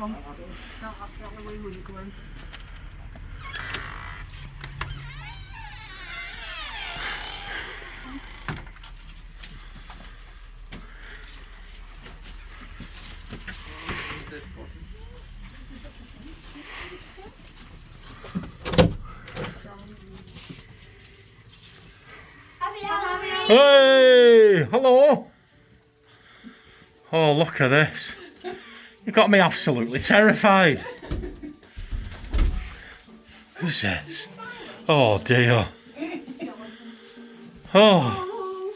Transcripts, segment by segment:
on. Can't accidentally leave when you come in. Hey, hello. Oh, look at this. You got me absolutely terrified. Who's this? Oh dear. Oh.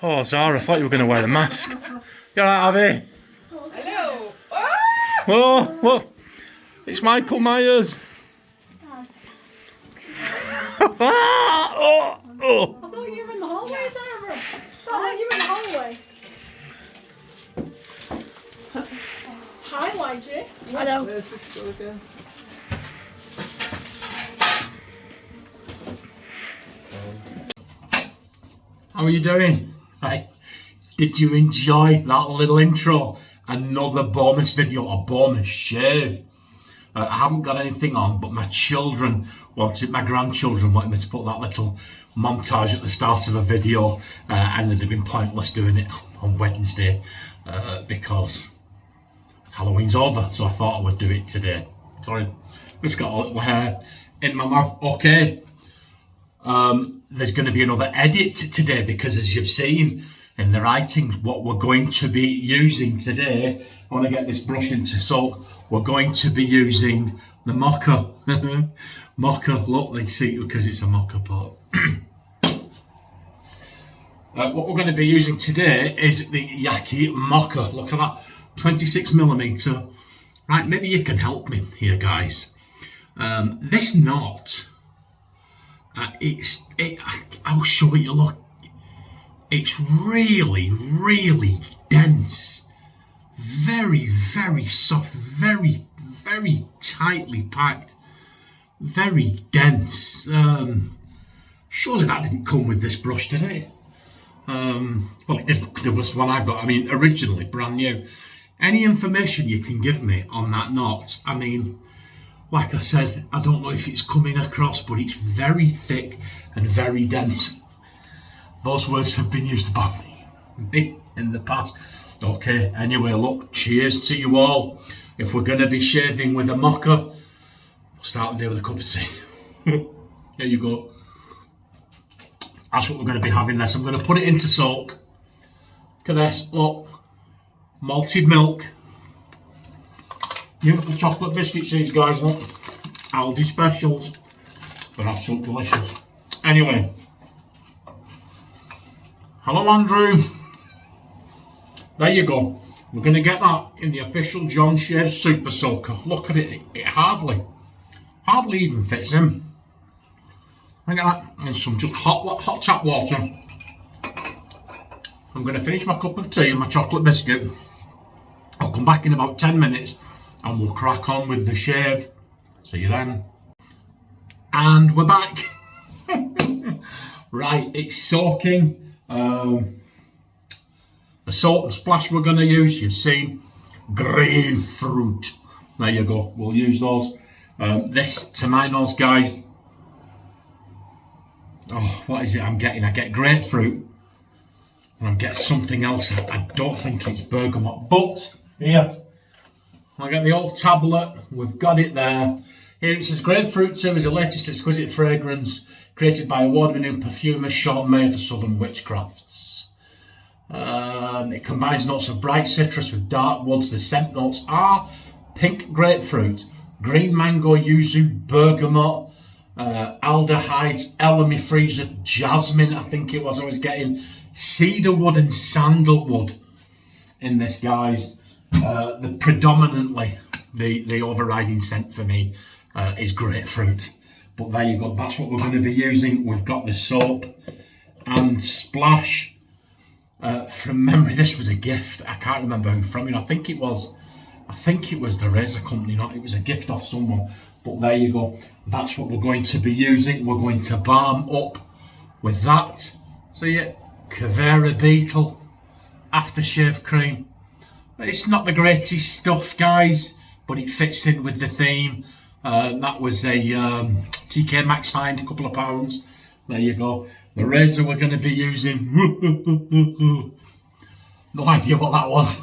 Oh, Zara, I thought you were going to wear the mask. You alright, Abby? Hello. Oh, look. It's Michael Myers. Oh, oh. I thought you were in the hallway, Sarah. I thought you were in the hallway. Hi, YG. Hello. Where's this go again? How are you doing? Right. Did you enjoy that little intro? Another bonus video, a bonus shave. I haven't got anything on, but my grandchildren wanted me to put that little montage at the start of a video, and it'd have been pointless doing it on Wednesday because Halloween's over, so I thought I would do it today. Sorry, just got a little hair in my mouth. Okay, there's going to be another edit today because, as you've seen in the writings, what we're going to be using today, I want to get this brush into soak. We're going to be using the Moka. Moka, look, they see, because it's a Moka pot. What we're going to be using today is the YAQI Moka. Look at that, 26mm. Right, maybe you can help me here, guys. This knot, I'll show you, look. It's really, really dense. Very, very soft, very, very tightly packed, very dense. Surely that didn't come with this brush, did it? Well, it did. There was one I got, I mean, originally brand new. Any information you can give me on that knot? I mean, like I said, I don't know if it's coming across, but it's very thick and very dense. Those words have been used about me in the past. Okay, anyway, look, cheers to you all. If we're going to be shaving with a Moka, we'll start the day with a cup of tea. Here you go. That's what we're going to be having this. I'm going to put it into soak. Look at this, look. Malted milk. Beautiful chocolate biscuits, these guys, look. Aldi specials. They're absolutely delicious. Anyway. Hello, Andrew. There you go. We're going to get that in the official John Shave Super Soaker. Look at it. It hardly even fits in. Look at that. And some just hot tap water. I'm going to finish my cup of tea and my chocolate biscuit. I'll come back in about 10 minutes and we'll crack on with the shave. See you then. And we're back. Right, it's soaking. The Soap&Splash we're going to use, you've seen, Gravefruit. There you go, we'll use those. This, to my nose, guys, oh, what is it I'm getting? I get grapefruit, and I get something else. I don't think it's bergamot, but here, I get the old tablet, we've got it there. Here it says Grapefruit 2 is the latest exquisite fragrance created by award-winning perfumer Sean May for Southern Witchcrafts. It combines notes of bright citrus with dark woods. The scent notes are pink grapefruit, green mango, yuzu, bergamot, aldehydes, elemi freezer, jasmine, I think it was I was getting, cedarwood and sandalwood in this, guys. Predominantly the overriding scent for me is grapefruit. But there you go, that's what we're going to be using. We've got the soap and splash. From memory, this was a gift. I can't remember who from. I think it was the Razor Company. Not, it was a gift off someone. But there you go. That's what we're going to be using. We're going to balm up with that. So yeah, Creatura Beetle Aftershave cream. It's not the greatest stuff, guys. but it fits in with the theme. That was a TK Maxx find, a couple of pounds. There you go. The razor we're going to be using, no idea what that was.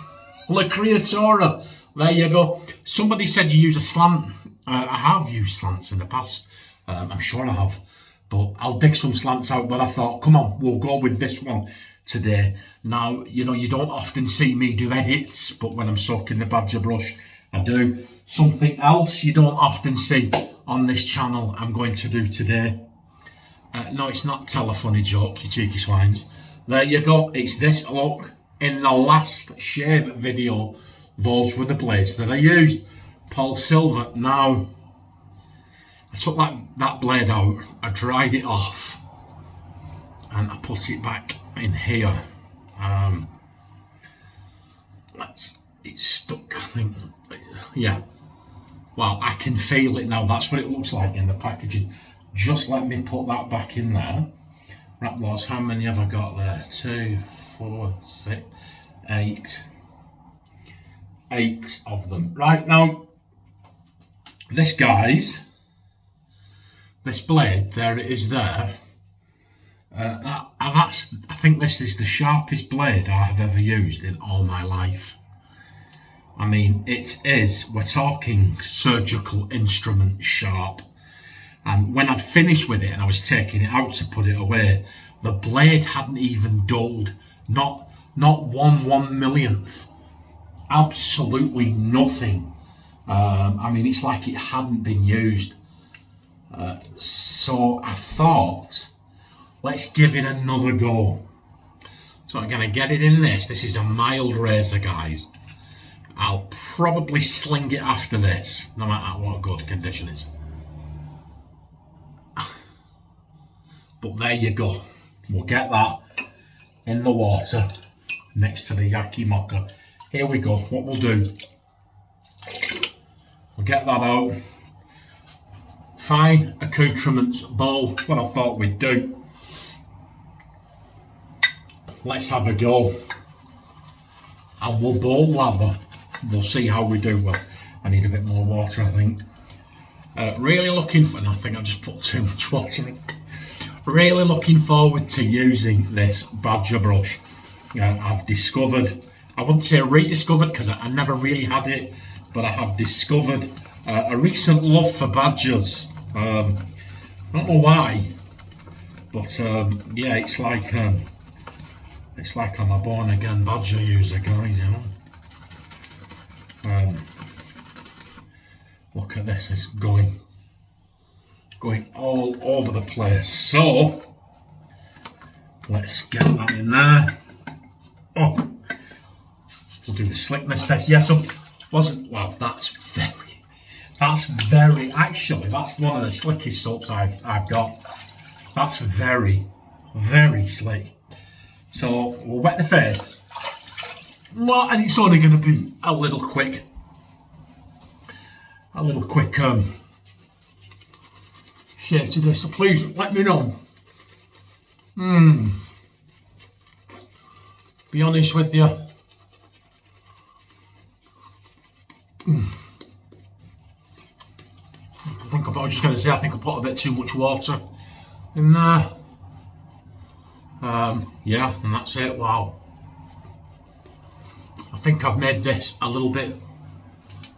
Creatura. There you go. Somebody said you use a slant. I have used slants in the past. I'm sure I have. But I'll dig some slants out. But I thought, come on, we'll go with this one today. Now, you know, you don't often see me do edits, but when I'm soaking the badger brush, I do. Something else you don't often see on this channel, I'm going to do today. No, it's not tell a funny joke, you cheeky swines. There you go. It's this look. In the last shave video, those were the blades that I used. Paul Silver. Now, I took that blade out, I dried it off, and I put it back in here. It's stuck, I think. Yeah. Well, I can feel it now. That's what it looks like in the packaging. Just let me put that back in there. Wrap those. How many have I got there? 2, 4, 6, 8. 8 of them. Right, now, this blade, there it is there. I think this is the sharpest blade I have ever used in all my life. I mean, it is, we're talking surgical instrument sharp. And when I'd finished with it and I was taking it out to put it away, the blade hadn't even dulled. Not 1/1,000,000th. Absolutely nothing. I mean, it's like it hadn't been used. So I thought, let's give it another go. So I'm going to get it in this. This is a mild razor, guys. I'll probably sling it after this, no matter what good condition it's. But there you go. We'll get that in the water next to the YAQI Moka. Here we go. What we'll do, we'll get that out. Fine accoutrements bowl, what I thought we'd do. Let's have a go. And we'll bowl lather. We'll see how we do. Well, I need a bit more water, I think. Really looking for, and I think I just put too much water in. Really looking forward to using this badger brush. I've discovered, I wouldn't say rediscovered because I never really had it, but I have discovered a recent love for badgers. I don't know why, but yeah, it's like I'm a born again badger user, guys, you know. Look at this, it's going all over the place. So let's get that in there. Oh, we'll do the slickness test. Yes, well, that's very, actually, that's one of the slickest soaps I've got. That's very, very slick. So we'll wet the face. Well, and it's only going to be a little quick shave today, so please let me know. Be honest with you. I think I was just going to say, I think I put a bit too much water in there. Yeah, and that's it. Wow. I think I've made this a little bit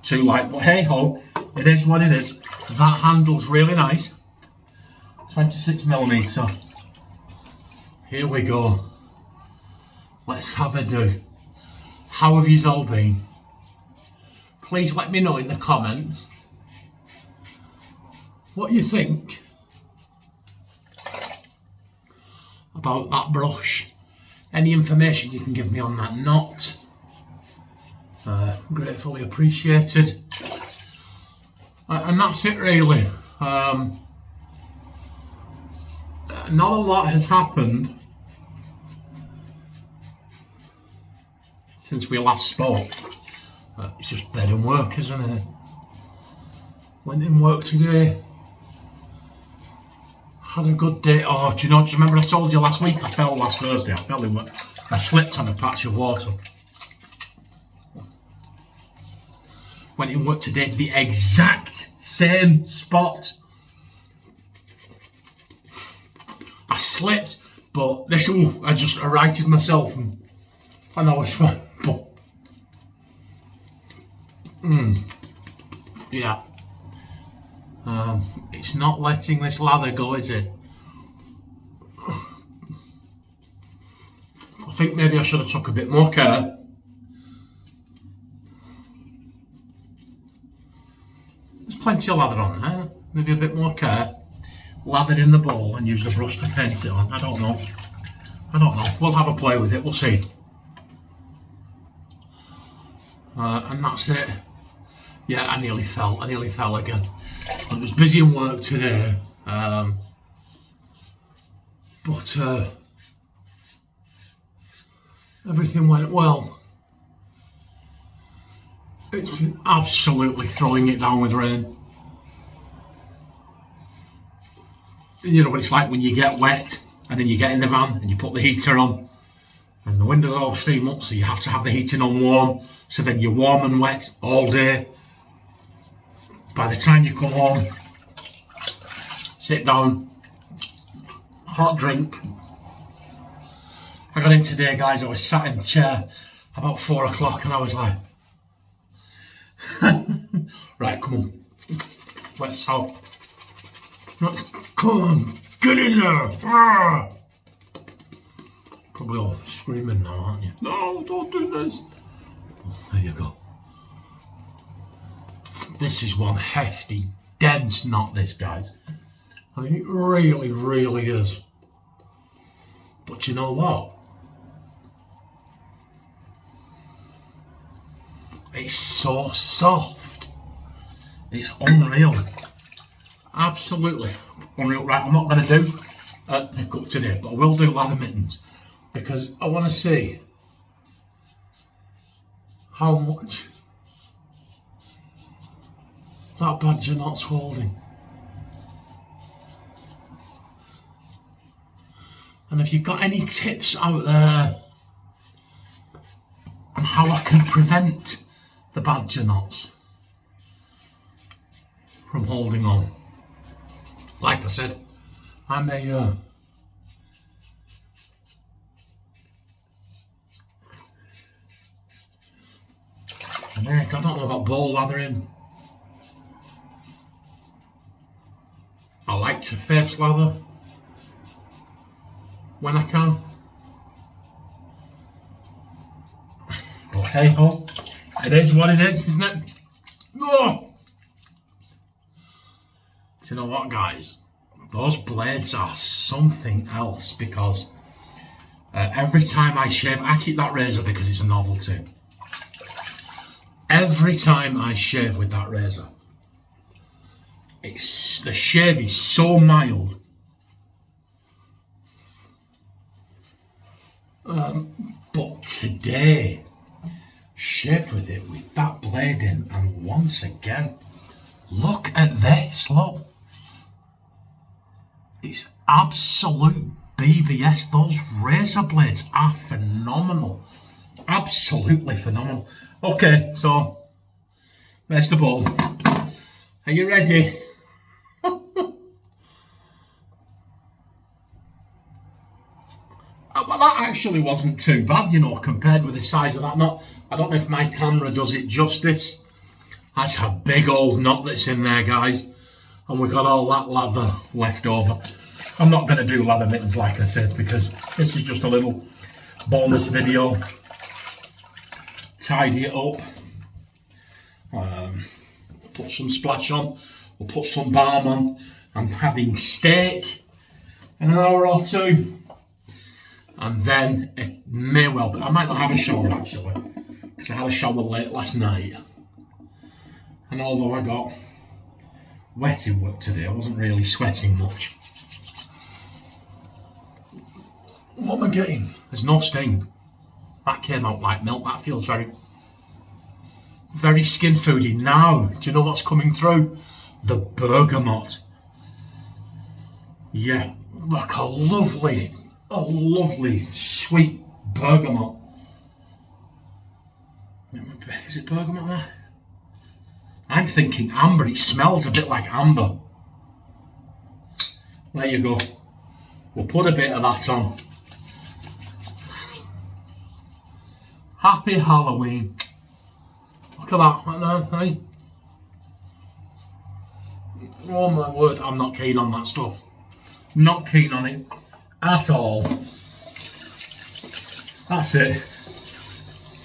too light, but hey ho, it is what it is. That handle's really nice. 26mm. Here we go. Let's have a do. How have you all been? Please let me know in the comments what you think about that brush. Any information you can give me on that knot. Gratefully appreciated. And that's it really. Not a lot has happened since we last spoke. It's just bed and work, isn't it? Went in work today. Had a good day. Oh, do you remember I told you last week I fell last Thursday? I fell in work. I slipped on a patch of water. went in work today, the exact same spot. I slipped, but this, I just righted myself, and I know it's fine, but yeah, it's not letting this lather go, is it? I think maybe I should have took a bit more care. There's plenty of lather on there, maybe a bit more care. Lather in the bowl and use the brush to paint it on. I don't know. We'll have a play with it, we'll see. And that's it. Yeah, I nearly fell again. I was busy in work today, but everything went well. It's been absolutely throwing it down with rain. You know what it's like when you get wet and then you get in the van and you put the heater on and the windows all steam up, so you have to have the heating on warm, so then you're warm and wet all day. By the time you come home, sit down, hot drink. I got in today, guys, I was sat in the chair about 4 o'clock and I was like, right, come on, let's come on, get in there. Ah! Probably all screaming now, aren't you? No, don't do this. Oh, there you go. This is one hefty, dense knot, this, guys. I mean, it really, really is. But you know what? It's so soft. It's unreal. Absolutely unreal. Right, I'm not going to do a pickup today, but I will do lather mittens because I want to see how much that badger knot's holding. And if you've got any tips out there on how I can prevent the badger knots from holding on. Like I said, I may I don't know about bowl lathering. I like to face lather when I can. But hey ho, it is what it is, isn't it? Oh! Do you know what, guys? Those blades are something else because every time I shave, I keep that razor because it's a novelty. Every time I shave with that razor, the shave is so mild. But today, shaved with it with that blade in, and once again, look at this, look. It's absolute BBS. Those razor blades are phenomenal. Absolutely phenomenal. Okay, so there's the bowl. Are you ready? Well, that actually wasn't too bad, you know, compared with the size of that knot. I don't know if my camera does it justice. That's a big old knot that's in there, guys. And we've got all that lather left over. I'm not going to do lather mittens like I said because this is just a little bonus video. Tidy it up. Put some splash on. We'll put some balm on. I'm having steak in an hour or two. And then it may well be. I might not have a shower actually. Because I had a shower late last night. And although I got wet in work today, I wasn't really sweating much. What am I getting? There's no sting. That came out like milk. That feels very, very skin foody. Now, do you know what's coming through? The bergamot. Yeah, like a lovely sweet bergamot. Is it bergamot there? I'm thinking amber. It smells a bit like amber. There you go. We'll put a bit of that on. Happy Halloween. Look at that. Right there, hey? Oh my word, I'm not keen on that stuff. Not keen on it at all. That's it.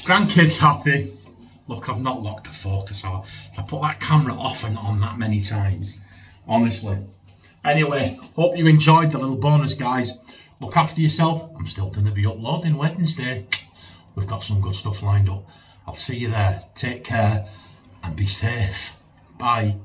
Grandkids happy. Look, I've not locked the focus out. I put that camera off and on that many times. Honestly. Anyway, hope you enjoyed the little bonus, guys. Look after yourself. I'm still going to be uploading Wednesday. We've got some good stuff lined up. I'll see you there. Take care and be safe. Bye.